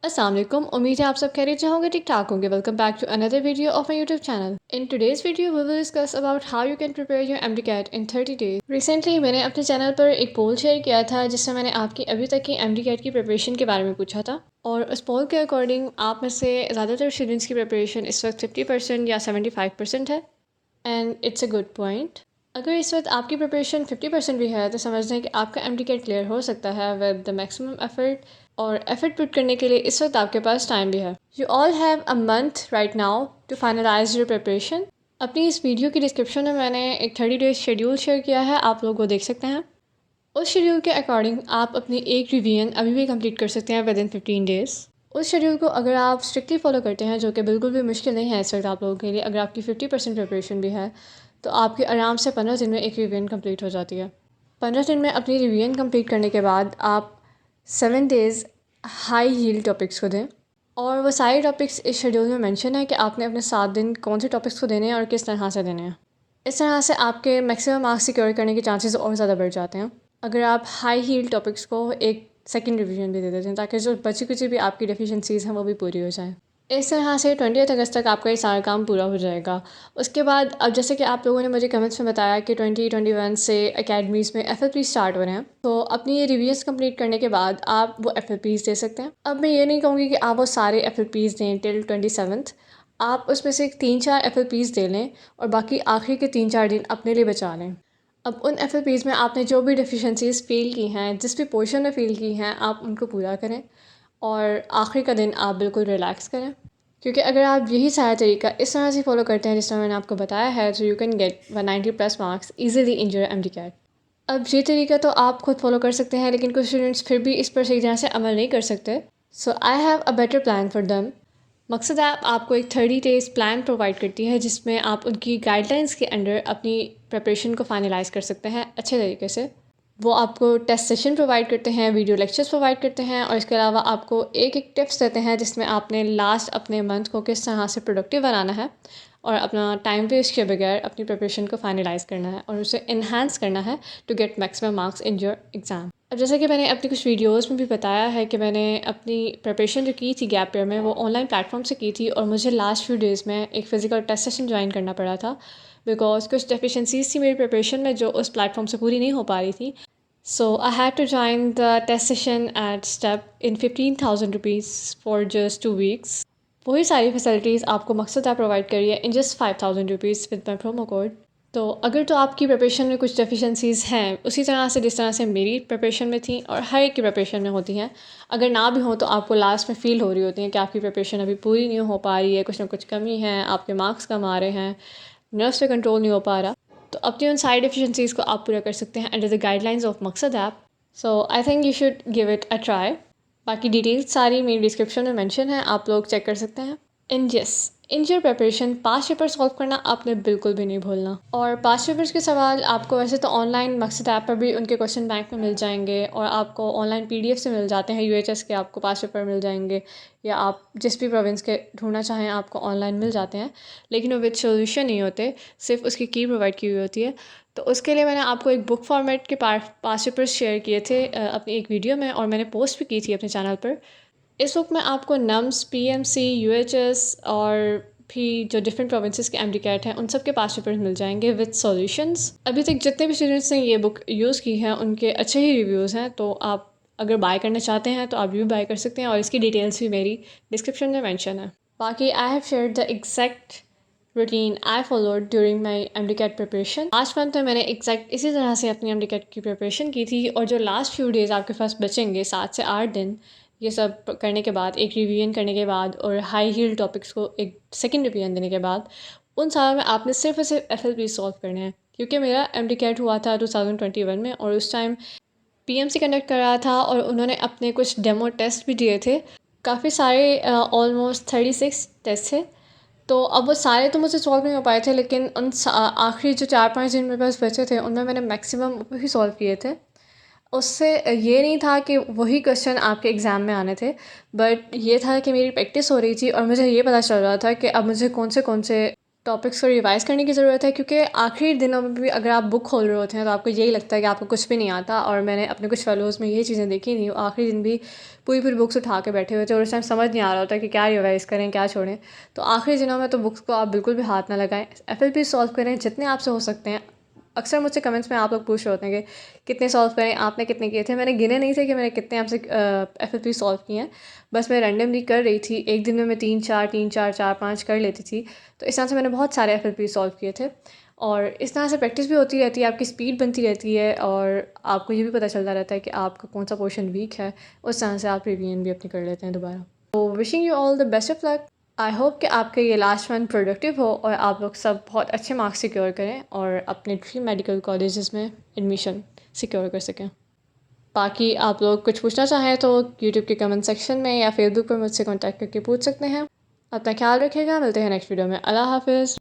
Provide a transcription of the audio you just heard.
अस्सलाम वालेकुम। उम्मीद है आप सब खैरियत से होंगे, ठीक ठाक होंगे। Welcome back to another video of my YouTube channel. In today's video we will discuss about how you can prepare your MDCAT in 30 days. Recently मैंने अपने चैनल पर एक पोल शेयर किया था जिसमें मैंने आपकी अभी तक की एमडी-कैट की प्रिपरेशन के बारे में पूछा था, और उस पोल के अकॉर्डिंग आप में से ज़्यादातर स्टूडेंट्स की प्रिपरेशन इस वक्त 50% या 75% है, and it's a good point. अगर इस वक्त आपकी प्रिपरेशन 50% भी है तो समझते हैं कि आपका एमडी-कैट क्लियर हो सकता है विद द मैक्सिमम एफर्ट, और एफर्ट पुट करने के लिए इस वक्त आपके पास टाइम भी है। You all have a month right now to finalize your preparation. अपनी इस वीडियो की डिस्क्रिप्शन में मैंने एक 30 डेज शेड्यूल शेयर किया है, आप लोग वो देख सकते हैं। उस शेड्यूल के अकॉर्डिंग आप अपनी एक रिवीजन अभी भी कंप्लीट कर सकते हैं विद इन 15 डेज़। उस शेड्यूल को अगर आप स्ट्रिक्टली फॉलो करते हैं, जो कि बिल्कुल भी मुश्किल नहीं है इस वक्त आप लोगों के लिए, अगर आपकी 50% प्रिपरेशन भी है तो आपकी आराम से 15 दिन में एक रिवीजन कंप्लीट हो जाती है। 15 दिन में अपनी रिवीजन कंप्लीट करने के बाद आप 7 डेज़ हाई हील टॉपिक्स को दें, और वो सारे टॉपिक्स इस शेड्यूल में मेंशन है कि आपने अपने 7 दिन कौन से टॉपिक्स को देने हैं और किस तरह से देने हैं। इस तरह से आपके मैक्सिमम मार्क्स सिक्योर करने के चांसेस और ज़्यादा बढ़ जाते हैं अगर आप हाई हील टॉपिक्स को एक सेकंड रिवीजन भी दे देते हैं, ताकि जो बची कुची भी आपकी डेफिशिएंसीज़ हैं वो भी पूरी हो जाएं। इस तरह से 20 अगस्त तक आपका ये सारा काम पूरा हो जाएगा। उसके बाद अब जैसे कि आप लोगों ने मुझे कमेंट्स में बताया कि 2021 से एकेडमीज़ में FLP स्टार्ट हो रहे हैं, तो अपनी ये रिव्यूज़ कंप्लीट करने के बाद आप वो FLPs दे सकते हैं। अब मैं ये नहीं कहूँगी कि आप वो सारे FLPs दें टिल 27th, आप उसमें से 3-4 FLPs दे लें और बाकी आखिरी के 3-4 दिन अपने लिए बचा लें। अब उन FLPs में आपने जो भी डेफिशिएंसीज़ फ़ील की हैं, जिस भी पोर्शन में फ़ील की हैं, आप उनको पूरा करें और आखिरी का दिन आप बिल्कुल रिलैक्स करें। क्योंकि अगर आप यही सारा तरीका इस तरह से फ़ॉलो करते हैं जिस तरह मैंने आपको बताया है, तो you can get 190+ marks easily in your MD-cat. अब ये तरीका तो आप खुद फ़ॉलो कर सकते हैं, लेकिन कुछ स्टूडेंट्स फिर भी इस पर सही तरह से अमल नहीं कर सकते। So I have a better plan for them. मकसद है आपको एक 30 डेज़ प्लान प्रोवाइड करती है जिसमें आप उनकी गाइडलाइंस के अंडर अपनी प्रिपरेशन को फाइनलाइज़ कर सकते हैं अच्छे तरीके से। वो आपको टेस्ट सेशन प्रोवाइड करते हैं, वीडियो लेक्चर्स प्रोवाइड करते हैं, और इसके अलावा आपको एक टिप्स देते हैं जिसमें आपने लास्ट अपने मंथ को किस तरह से प्रोडक्टिव बनाना है और अपना टाइम वेस्ट किए बगैर अपनी प्रिपरेशन को फाइनलाइज़ करना है और उसे इन्हांस करना है to get maximum marks in your exam. अब जैसे कि मैंने अपनी कुछ वीडियोस में भी बताया है कि मैंने अपनी प्रिपरेशन जो की थी गैप ईयर में, वो ऑनलाइन प्लेटफॉर्म से की थी, और मुझे लास्ट फ्यू डेज़ में एक फ़िज़िकल टेस्ट सेशन ज्वाइन करना पड़ा था बिकॉज कुछ डेफिशिएंसीज थी मेरी प्रिपरेशन में जो उस प्लेटफॉर्म से पूरी नहीं हो पा रही थी। So I had to join the test session at STEP in 15,000 rupees for just 2 weeks. वही सारी फैसिलिटीज़ आपको मकसद आप प्रोवाइड करिए in just 5,000 rupees with my promo code. तो अगर तो आपकी प्रिपरेशन में कुछ डेफिशिएंसीज़ हैं उसी तरह से जिस तरह से मेरी प्रिपरेशन में थी और हर एक की प्रिपरेशन में होती हैं, अगर ना भी हो तो आपको लास्ट में फ़ील हो रही होती है कि आपकी प्रिपरेशन अभी पूरी नहीं हो पा रही है, कुछ ना कुछ कमी है, आपके मार्क्स कम आ रहे हैं, नर्व्स पे कंट्रोल नहीं हो पा रहा, तो अपनी उन सारी डेफिशिएंसीज़ को आप पूरा कर सकते हैं अंडर द गाइडलाइंस ऑफ मकसद app. So I think you should give it a try. बाकी डिटेल्स सारी मेरी डिस्क्रिप्शन में मेंशन है, आप लोग चेक कर सकते हैं। And yes, in your preparation past paper solve करना आपने बिल्कुल भी नहीं भूलना। और पास्ट पेपर्स के सवाल आपको वैसे तो ऑनलाइन मकसद ऐप पर भी उनके क्वेश्चन बैंक में मिल जाएंगे, और आपको ऑनलाइन PDF से मिल जाते हैं, UHS के आपको पास्ट पेपर मिल जाएंगे, या आप जिस भी प्रोविंस के ढूंढना चाहें आपको ऑनलाइन मिल जाते हैं, लेकिन वो विद सोल्यूशन नहीं होते, सिर्फ उसकी की प्रोवाइड की हुई होती है। तो उसके लिए मैंने आपको एक बुक फॉर्मेट के पास्ट पेपर्स शेयर किए थे अपनी एक वीडियो में, और मैंने पोस्ट भी की थी अपने चैनल पर। इस बुक में आपको नम्स, PMC, UHS और भी जो डिफरेंट प्रोविंसेस के एमडी-कैट हैं उन सब के पास्ट पेपर्स मिल जाएंगे विद सॉल्यूशंस। अभी तक जितने भी स्टूडेंट्स ने ये बुक यूज़ की है उनके अच्छे ही रिव्यूज़ हैं, तो आप अगर बाय करना चाहते हैं तो आप भी बाय कर सकते हैं, और इसकी डिटेल्स भी मेरी डिस्क्रिप्शन में मेंशन है। बाकी I have shared the exact routine I followed during my MD-cat preparation. Last month में मैंने एग्जैक्ट इसी तरह से अपनी एमडी-कैट की प्रिपरेशन की थी, और जो लास्ट फ्यू डेज़ आपके पास बचेंगे 7 से 8 दिन, ये सब करने के बाद, एक रिवीजन करने के बाद और हाई हील टॉपिक्स को एक सेकंड रिवीजन देने के बाद, उन सारों में आपने सिर्फ और सिर्फ FLP सॉल्व करने हैं। क्योंकि मेरा एमडी-कैट हुआ था 2021 में, और उस टाइम PMC कंडक्ट कर रहा था, और उन्होंने अपने कुछ डेमो टेस्ट भी दिए थे, काफ़ी सारे, ऑलमोस्ट 36 टेस्ट थे। तो अब वो सारे तो मुझसे सॉल्व नहीं हो पाए थे, लेकिन उन आखिरी जो 4-5 दिन मेरे पास बचे थे उनमें मैंने मैक्सिमम वही सॉल्व किए थे। उससे ये नहीं था कि वही क्वेश्चन आपके एग्ज़ाम में आने थे, बट ये था कि मेरी प्रैक्टिस हो रही थी और मुझे ये पता चल रहा था कि अब मुझे कौन से टॉपिक्स को रिवाइज़ करने की ज़रूरत है, क्योंकि आखिरी दिनों में भी अगर आप बुक खोल रहे होते हैं तो आपको यही लगता है कि आपको कुछ भी नहीं आता। और मैंने अपने कुछ फेलोज़ में यही चीज़ें देखी थी, आखिरी दिन भी पूरी पूरी बुक्स उठा के बैठे हुए थे और उस टाइम समझ नहीं आ रहा होता कि क्या रिवाइज़ करें, क्या छोड़ें। तो आखिरी दिनों में तो बुक्स को आप बिल्कुल भी हाथ ना लगाएं, FLP सॉल्व करें जितने आपसे हो सकते हैं। अक्सर मुझसे कमेंट्स में आप लोग पूछ रहे होते हैं कि कितने सॉल्व करें, आपने कितने किए थे। मैंने गिने नहीं थे कि मैंने कितने आपसे FLP सॉल्व किए हैं, बस मैं रैंडमली कर रही थी। एक दिन में मैं 3 4 4 5 कर लेती थी। तो इस तरह से मैंने बहुत सारे FLP सॉल्व किए थे। और इस तरह से प्रैक्टिस भी होती रहती है, आपकी स्पीड बनती रहती है और आपको ये भी पता चलता रहता है कि आपका कौन सा पोर्शन वीक है। उस तरह से आप रिवीजन भी अपनी कर लेते हैं दोबारा। तो wishing you all the best of luck. I hope कि आपका ये लास्ट मंथ प्रोडक्टिव हो और आप लोग सब बहुत अच्छे मार्क्स सिक्योर करें और अपने ड्रीम मेडिकल कॉलेजेस में एडमिशन सिक्योर कर सकें। बाकी आप लोग कुछ पूछना चाहें तो यूट्यूब के कमेंट सेक्शन में या फेसबुक पर मुझसे कॉन्टैक्ट करके पूछ सकते हैं। अपना ख्याल रखिएगा, मिलते हैं नेक्स्ट वीडियो में। अल्लाह हाफिज़।